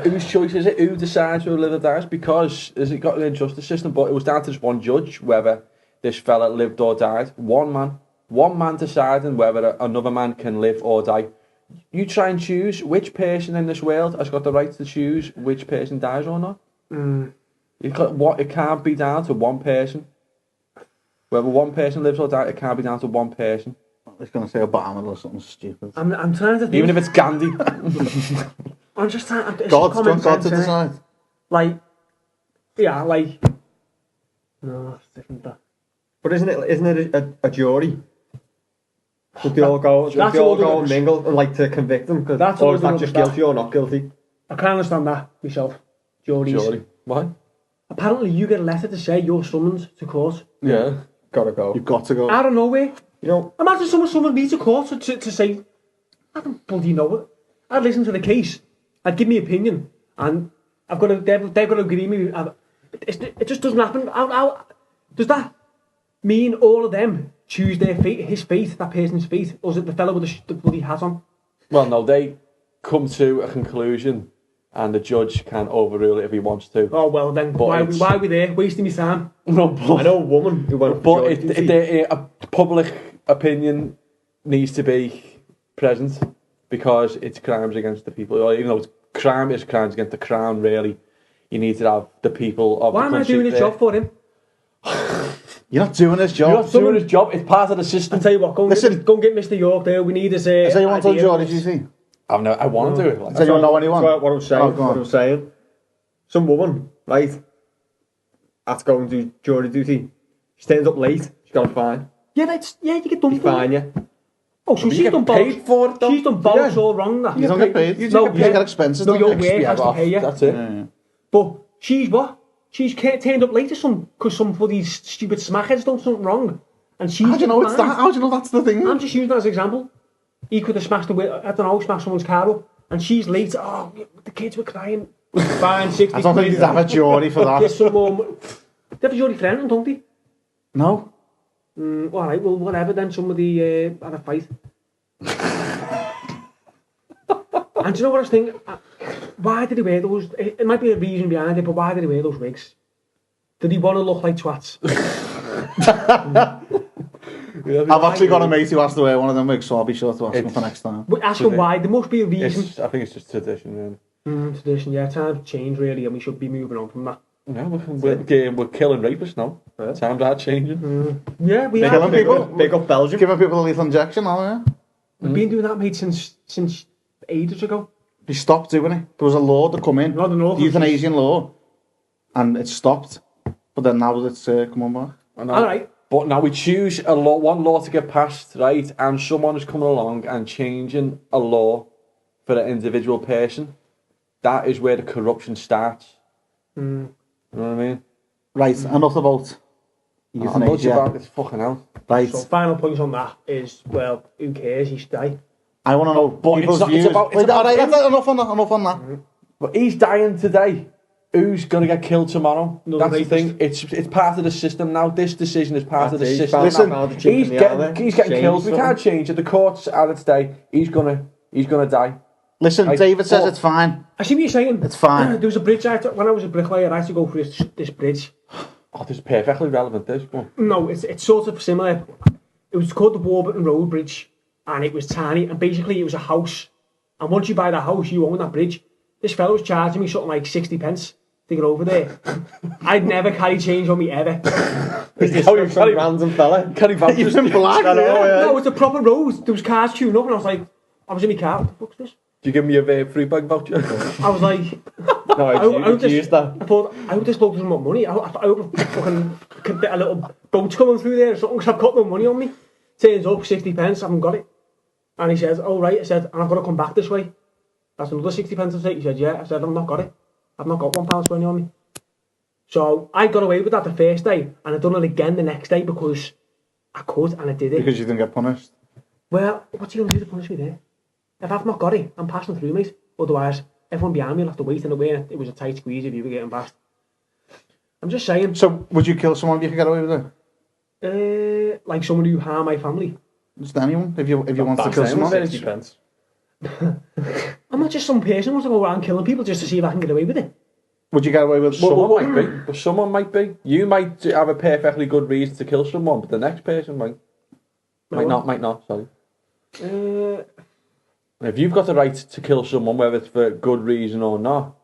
Whose choice is it? Who decides who live or dies? Because it got an justice system, but it was down to just one judge whether this fella lived or died. One man deciding whether another man can live or die. You try and choose which person in this world has got the right to choose which person dies or not. It can't be down to one person. Whether one person lives or dies, it can't be down to one person. I was going to say Obama or something stupid. I'm trying to think... Even if it's Gandhi. I'm just trying... It's God common to sense, innit? decide. Like... Yeah, like... No, it's different, that. But isn't it a jury? Would they all go and mingle and like to convict them? That's Or all is that the just stuff. guilty or not guilty? I can't understand that myself. Juries. Surely. Why? Apparently, you get a letter to say you're summoned to court. Yeah. Gotta go. You've got to go. Out of nowhere. You know, Imagine someone summoned me to court to say, I don't bloody know it. I'd listen to the case. I'd give me opinion. And they've got to agree with me. It just doesn't happen. How does that mean all of them choose their fate, his fate, that person's fate, or is it the fellow with the bloody hat on? Well, no, they come to a conclusion, and the judge can overrule it if he wants to. Oh well, then But why are we there wasting my time? No, I know a woman who went but for jury duty. a public opinion needs to be present because it's crimes against the people. Or, even though it's crimes against the crown, really, you need to have the people of Why the am I country doing his there. job for him? You're not doing his You're job. not doing his job. It's part of the system. I tell you what, go and get Mr. York there. We need his. Has anyone told idea. Geordie GC? I want to do it. Like, Does anyone know anyone? That's what I'm saying. Oh, go on. What I'm saying. Some woman, right, had to go and do jury duty. She turns up late. She got a fine. Yeah, you get done They for fine it. you. Oh, so you she's get done paid bollocks. for it, though. She's done bollocks all wrong. That. You don't get paid. You No, just get expenses. No, don't your you? work has to pay you. That's it. Yeah. But she's what? She's turned up late because some of these stupid smackheads done something wrong, and she's. How do you know it's fine. that? How do you know that's the thing? I'm just using that as an example. He could have smashed smashed someone's car up, and she's late. Oh, the kids were crying. Fine, 60 I don't think quid. they'd have a jury for Get that. some more. They have a jury for anything, don't they? No. All right, well, whatever then. Somebody had a fight. And do you know what I was thinking? Why did he wear those? It might be a reason behind it, but why did he wear those wigs? Did he want to look like twats? I've actually got a mate who has to wear one of them wigs, so I'll be sure to ask him for next time. But ask him why. There must be a reason. I think it's just tradition, really. Tradition, yeah. Times change, really, and we should be moving on from that. Yeah, we're killing rapists now. Yeah. Times are changing. Yeah, we Killing have. people. Big up Belgium. Giving people a lethal injection, are We've been doing that, mate, since ages ago. They stopped doing it. There was a law to come in, Not the North. the euthanasia law, and it stopped. But then now it's come on back. All right. But now we choose one law to get passed, right? And someone is coming along and changing a law for an individual person. That is where the corruption starts. You know what I mean? Right, enough about euthanasia. About this fucking hell. Right, So final point on that is, well, who cares? He should die. I want to know But people's it's views. about Wait, all right, him. enough on that. But he's dying today. Who's gonna get killed tomorrow? No, That's the rapist. thing. It's part of the system now. This decision is part of the system. Listen, He's getting killed. We can't change it. The court's at its day. He's gonna die. Listen, Right, David says but- it's fine. I see what you're saying. It's fine. There was a bridge when I was a bricklayer. I had to go through this bridge. Oh, this is perfectly relevant. This one. No, it's sort of similar. It was called the Warburton Road Bridge, and it was tiny. And basically, it was a house. And once you buy that house, you own that bridge. This fellow was charging me something like 60 pence to get over there. I'd never carry change on me ever. Some random fella. Can he vouch? You've been black, I know, yeah. No, it's a proper road. There was cars queuing up, and I was like, I was in my car. What the fuck's this? Do you give me a free bag voucher? I was like, No, I you used that. I thought, I hope this bloke doesn't want money. I hope a fucking a little boat's coming through there or something, because I've got no money on me. Turns up, 60 pence, I haven't got it. And he says, oh right, I said, and I've got to come back this way. That's another 60 pence to take. He said, yeah. I said, I've not got it. I've not got £1.20 on me. So I got away with that the first day, and I done it again the next day because I could, and I did it. Because you didn't get punished. Well, what's he going to do to punish me there? If I've not got it, I'm passing through, mate. Otherwise, everyone behind me will have to wait in the way. It was a tight squeeze if you were getting past. I'm just saying, So, would you kill someone if you could get away with it? like someone who harm my family. Just anyone? If you want to kill someone? 60 pence. I'm not just some person who wants to go around killing people just to see if I can get away with it. Would you get away with Someone might be, but someone might be. You might have a perfectly good reason to kill someone, but the next person might not. Sorry. If you've got the right to kill someone, whether it's for a good reason or not,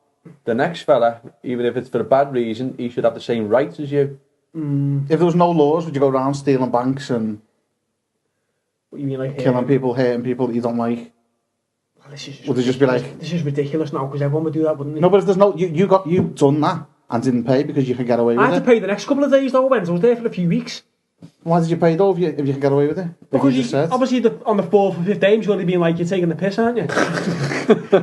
the next fella, even if it's for a bad reason, he should have the same rights as you. If there was no laws, would you go around stealing banks and What you mean, like killing people, hurting people that you don't like? This is Would they just be like... this is ridiculous now because everyone would do that, wouldn't they? No, but if there's no... You've done that and didn't pay because you could get away I with had it. to pay the next couple of days though. I was there for a few weeks. Why did you pay though if you can get away with it? Like Because you just said. obviously on the 4th or 5th day, he's going to be like, you're taking the piss, aren't you?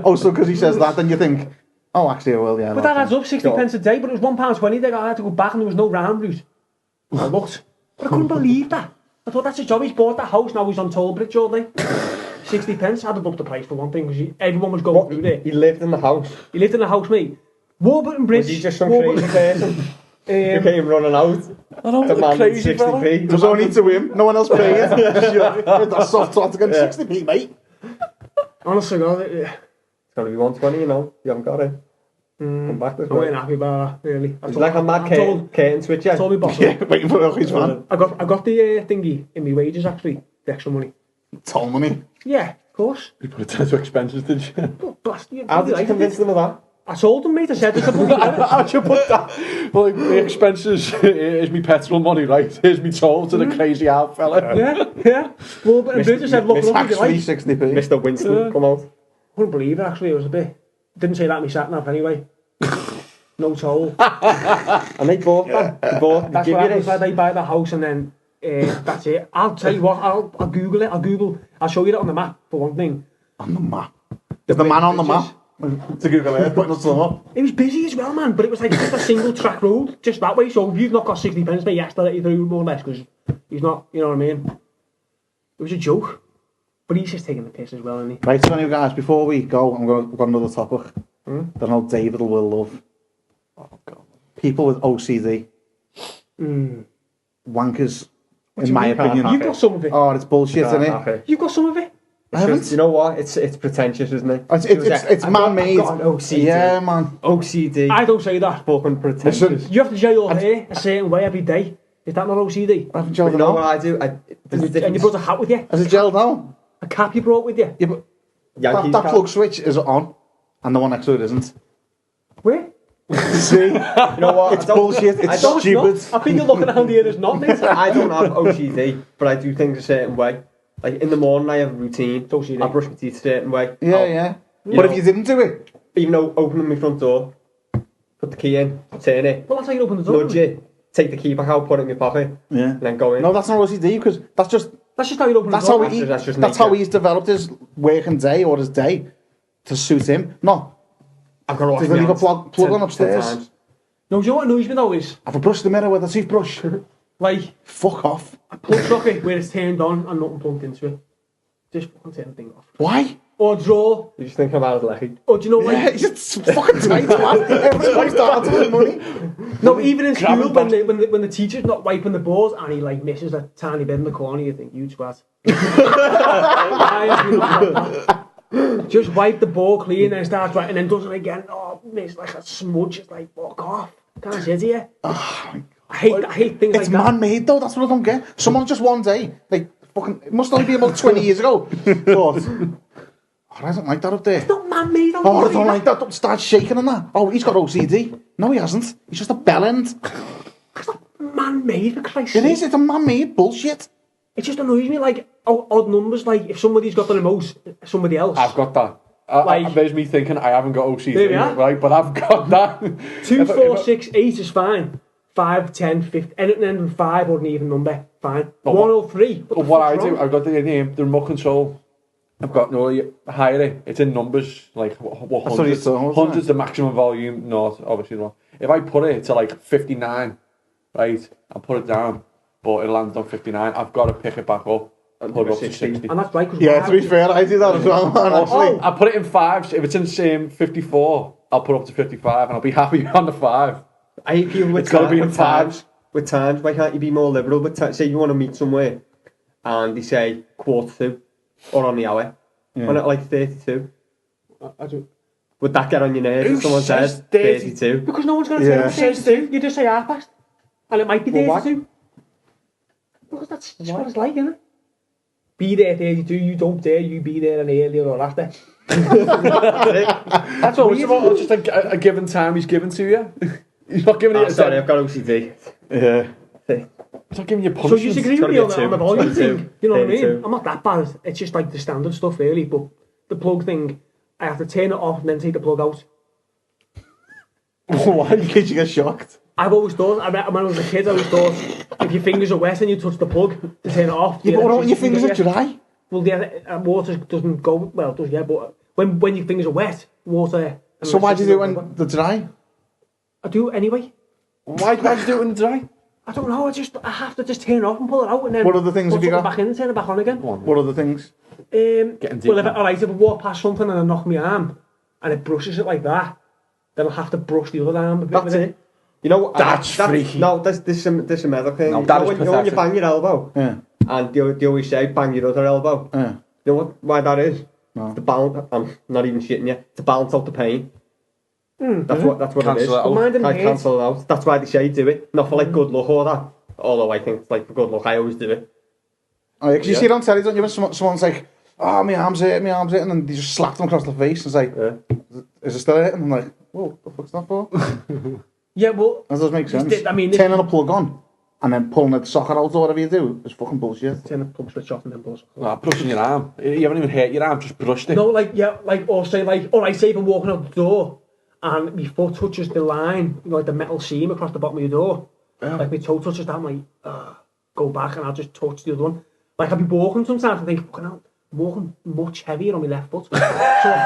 Oh, so because he says that, then you think, oh, actually, I will, yeah. But that adds up, 60 pence a day, but it was £1.20 there. I had to go back and there was no round route. I looked. But I couldn't believe that. I thought, that's his job. He's bought that house, now he's on toll bridge all day. 60 pence. I'd have upped the price for one thing, because everyone was going through there. He lived in the house. He lived in a house, mate. Warburton Bridge. Was he just some crazy person who came running out? I know, the Demanding crazy fella. 60p. There's only to him, no one else paying. That's soft talk to get 60p, mate. Honestly, God, It's got to be 120, you know. You haven't got it. Come back this I wasn't way. happy about that, really. It's like a mad curtain switch, I yeah. told me boss, Yeah, waiting for Yorkie's van. I got the thingy in my wages, actually, the extra money. Toll money. Yeah, of course. You put it down to expenses, did you? But blast you. How did you convince them of that? I told them, mate, I said, it's a bloody How'd you put that? Well, the expenses is me petrol money, right? Here's me toll to the crazy out fella. Yeah. Well, but Bridget said, look, Tax you free like. 60p. Mr. Winston, come out. Couldn't believe it, actually. It was a bit. Didn't say that in my sat nav anyway. No toll. And they bought that. They bought, That's give what you happens. this. Like, they buy the house and then that's it. I'll tell you what, I'll Google it. I'll show you it on the map, for one thing. On the map. Is the man on the map? To Google Earth, putting us up. It was busy as well, man, but it was like just a single track road, just that way. So if you've not got 60 pence, mate, you have to let you through more or less, because he's not, you know what I mean? It was a joke. But he's just taking the piss as well, isn't he? Right, so anyway, guys, before we go, we've got another topic that I know David will love. Oh, God. People with OCD. Wankers, in my mean? opinion. You've got some of it. Oh, it's bullshit, isn't it? Okay. You've got some of it. I haven't. Just, you know what? It's pretentious, isn't it? It's man-made. I've got an OCD. Yeah, man. OCD. I don't say that. Fucking pretentious. Listen. You have to gel your hair a certain way every day. Is that not OCD? I haven't But gelled you it know what out. I do? There's a And you difference. brought a hat with you. Has it gelled out? A cap you brought with you. Yeah, but Yankees that cap. plug switch is on, and the one next to it isn't. Where? See? You know what? It's bullshit. I It's don't- stupid. I think you're looking around here as not, mate. I don't have OCD, but I do things a certain way. Like in the morning, I have a routine. It's OCD. I brush my teeth a certain way. Yeah, I'll- yeah. you But know, if you didn't do it, even though opening my front door, put the key in, turn it, Well, that's how you open the door. nudge it, take the key back out, put it in my pocket, yeah. and then go in. No, that's not OCD because that's just That's just how you open that's the door. how he That's just that's nature. how he's developed his working day or his day to suit him. No, I've got to wash Does my he leave a hands plug 10 on upstairs? times. No, do you know what annoys me though is, have a brush the mirror with a toothbrush. like, Fuck off. a plug socket where it's turned on and nothing plugged into it. Just fucking turn the thing off. Why? Or draw. You just think about it like, Or do you know what? Yeah, it's fucking tight, man. Everybody's down to the money. No, even in Grab school, it when the teacher's not wiping the boards and he like misses a tiny bit in the corner, you think, you twat. Why have you not done that? Just wipe the board clean and starts writing and then does it again. Oh, it's like a smudge. It's like, fuck off. Can't sit here. I hate things It's like that. man-made though. That's what I don't get. Someone just one day, like fucking, it must only be about 20 years ago. But I don't like that up there. It's not man-made. Oh, I don't like that. Don't start shaking and that. Oh, he's got OCD. No, he hasn't. He's just a bellend. Man-made, for Christ's It sake. is. It's a man-made bullshit. It just annoys me, like, odd numbers. Like, if somebody's got the remote, somebody else. I've got that. Like- There's me thinking I haven't got OCD, There we are. right? But I've got that. 2, If I- 4, if I- 6, 8 is fine. 5, 10, 15, anything ending with 5 or an even number, fine. But 103. What I do, I've got the remote control. I've got no higher it. It's in numbers, like what That's what hundreds. it's on, isn't Hundreds it? the maximum volume. Not obviously not. If I put it to like 59, right, and put it down, but it lands on 59, I've got to pick it back up and put it up to 60. And that's right, because Yeah, to be fair, I do that as well, man, actually. I put it in 5s. If it's in 54, I'll put it up to 55, and I'll be happy on the 5. I hate people with, It's gotta be in with times. With times, why can't you be more liberal? But say you want to meet somewhere, and they say 1:45 or on the hour, Yeah. when at like 32. I do. Would that get on your nerves Who if someone says says 30? 32? Because no one's going to Yeah. say 32. You just say half past. And it might be Well, why? 32. Because that's just what it's like, isn't it? Be there 32, you don't dare, you be there an earlier or after. That's all. It's about just a given time he's given to you. He's not giving I'm you. sorry, I've got OCD. Yeah. He's not giving you So punishment. you disagree It's with gotta me be on a the two. volume 22, thing? You know what I mean? 32. I'm not that bad. It's just like the standard stuff, really. But the plug thing, I have to turn it off and then take the plug out. Why? In case you get shocked. I've always thought, when I was a kid, I always thought if your fingers are wet and you touch the plug to turn it off. Yeah, the but what when your electricity fingers are gets- dry? Well, the water doesn't go, well, it does, yeah, but when your fingers are wet, water... and So why do you do it electricity when they're dry? I do it anyway. Why do you do it in the dry? I don't know, I have to just turn it off and pull it out and then... What other things put have you something got? back in and turn it back on again. What other things? Getting deep Well, now. alright, if I walk past something and I knock my arm and it brushes it like that, then I'll have to brush the other arm a bit That's with it. it. You know, That's freaky. No, this is a medical thing. No, that is you know when you pathetic. bang your elbow, Yeah. and they always say bang your other elbow. Yeah. You know why that is? No. To balance. I'm not even shitting you. To balance out the pain. That's what it Cancel is. it out. Mind and I hate. cancel it out. That's why they say do it. Not for like good luck or that. Although I think it's like for good luck, I always do it. Oh, because you see it on telly, don't you? When someone's like, oh, my arm's hurting, and then they just slap them across the face and say, is it still hurting? And I'm like, whoa, what the fuck's that for? Yeah, well, That does make sense. I mean, turning a plug on and then pulling the socket out or whatever you do is fucking bullshit. turn the plug switch off and then pull. No, brushing your arm. You haven't even hurt your arm, just brushed it. No, like, yeah, like, or say, like, alright, say if I'm walking out the door and my foot touches the line, you know, like the metal seam across the bottom of your door. Like, my toe touches that, I'm like, go back and I'll just touch the other one. Like, I'll be walking sometimes and think, fucking hell, I'm walking much heavier on my left foot. So I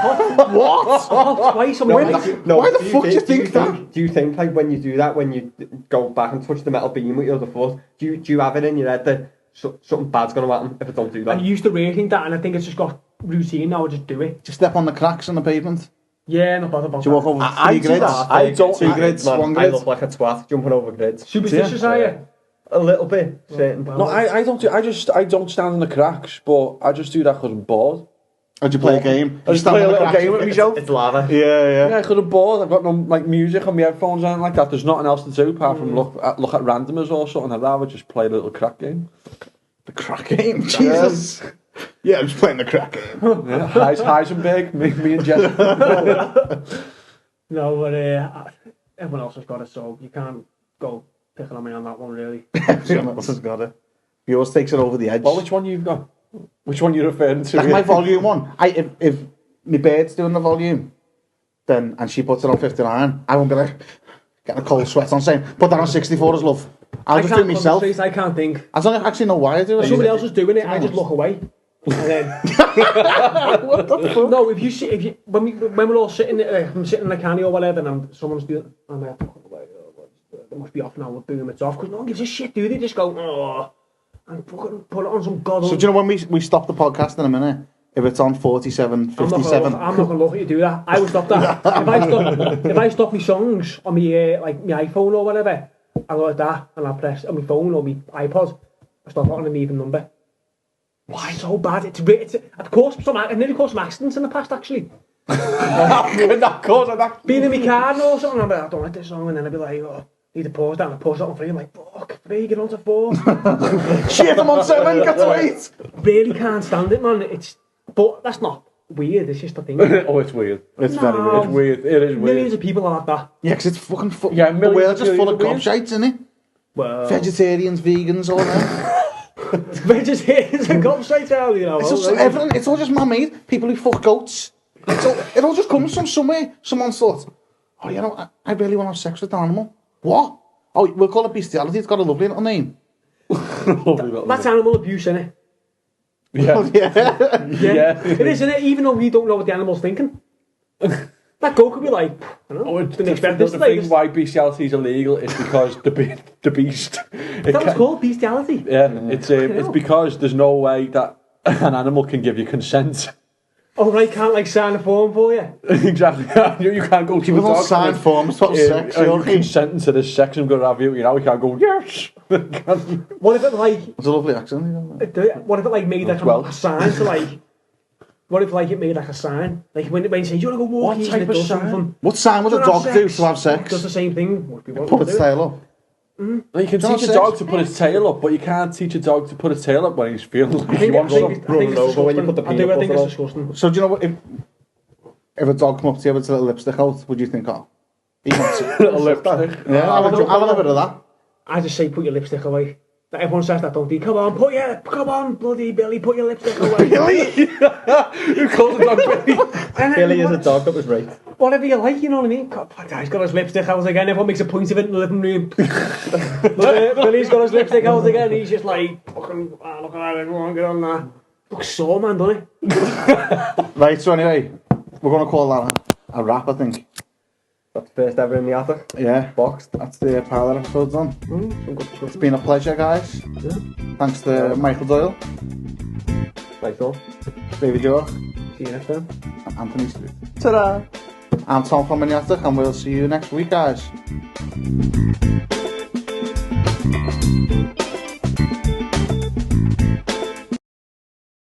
hop twice on my right. Why the fuck do you think that? Do you think like when you do that, when you go back and touch the metal beam with your other foot, do you have it in your head that something bad's going to happen if I don't do that? I used to really think that, and I think it's just got routine now. I just do it. Just step on the cracks in the pavement. Yeah, not bad about Do you walk over I three do grids? that. I don't. Two grids, man. one I grid. look like a twat jumping over grids. Superstitious, are you? A little bit, certain. No, I don't do. I don't stand in the cracks, but I just do that because I'm bored. Or do you play a game? I just play a little game with It's myself. lava. Yeah. Yeah, because I'm bored. I've got no like music on my headphones or anything like that. There's nothing else to do apart from look at randomers or something. I'd rather just play a little crack game. The crack game? Jesus. Yeah, I'm just playing the crack game. Yeah, Heisenberg, me and Jeff. No, but everyone else has got it, so you can't go picking on me on that one, really. Everyone else has got it. Yours takes it over the edge. Well, which one you've got? Which one you referring to? That's my volume one. If my bird's doing the volume, then and she puts it on 59, I won't be like getting a cold sweat on saying, put that on 64 as love. I'll just do it myself. I can't think. I don't actually know why I do it. Somebody else is doing it, I just look away. And then, what the fuck? No, when we're all sitting, I'm sitting in the canny or whatever, and someone's doing, I'm like, they must be off now. Boom, it's off because no one gives a shit, do they? Just go, oh, and fucking put it on some god. So do you know when we stop the podcast in a minute? If it's on 47, 57. I'm not gonna look at you do that. I would stop that. if I stop my songs on my my iPhone or whatever, I go like that, and I press on my phone or my iPod, I stop it on an even number. Why so bad? It's of course I nearly caused some accidents in the past actually. Being in my car and all something, I'm like, I don't like this song, and then I'd be like, oh, need to pause that, and I pause that on 3, I'm like, fuck, 3, get on to 4. Shit, I'm on 7, got to 8. Really can't stand it, man. But that's not weird, it's just a thing. Oh, it's weird. It's very weird. It's weird. It is weird. Millions of people are like that. Yeah, because it's fucking full. Yeah, the world's just full of millions gobshites, isn't it? Well, Vegetarians, vegans, all that. vegetarians and gobshites out, you know. It's just everything. It's all just man-made. People who fuck goats. It all just comes from somewhere. Someone thought, oh, you know, I really want to have sex with an animal. What? Oh, we'll call it bestiality. It's got a lovely little name. That's animal abuse, isn't it? Yeah. Yeah. It is, isn't it? Even though we don't know what the animal's thinking. That goat could be like, I don't know, didn't expect this The today. reason why bestiality is illegal is because the beast. That was called bestiality. Yeah, it's because there's no way that an animal can give you consent. Oh, right, can't like sign a form for you. Exactly. You can't go to People a don't dog. sign forms for sex. Are you Yorkie. consenting to this sex I'm going to have you? You know, we can't go, yes. What if it like, It's a lovely accent. You know? what if it like made like Well. a sign to like, what if like it made like a sign? Like when you say, do you want to go walking? What type and it of does sign? something. What sign would a Do you wanna dog have do sex? to have It sex? does the same thing. Must be Put its tail up. You can Don't teach a sex. dog to put its tail up, but you can't teach a dog to put its tail up when he's feeling like he wants some. I think rolling it's over when you disgusting. put the I peanut think butter it's on. disgusting. So do you know what? If a dog come up to you with a little lipstick out, would you think, oh, he wants it? Little lipstick. Yeah, I'll have a bit of that. I just say put your lipstick away. Everyone says that, don't they? Come on, bloody Billy, put your lipstick away. Who calls a dog Billy? Billy is a dog that was raped. Whatever you like, you know what I mean? God, he's got his lipstick out again. Everyone makes a point of it in the living room. Billy's got his lipstick out again. He's just like, fucking, look at that, everyone get on that. Looks sore, man, doesn't it? Right, so anyway, we're going to call that a wrap, I think. That's the first ever in the attic. Yeah, Boxed. that's the pilot episode done. It's been a pleasure, guys. Yeah. Thanks to Michael Doyle, Nice one. David York, See you next time. and Anthony Stewart. Ta-da! I'm Tom from Maniatic, and we'll see you next week, guys.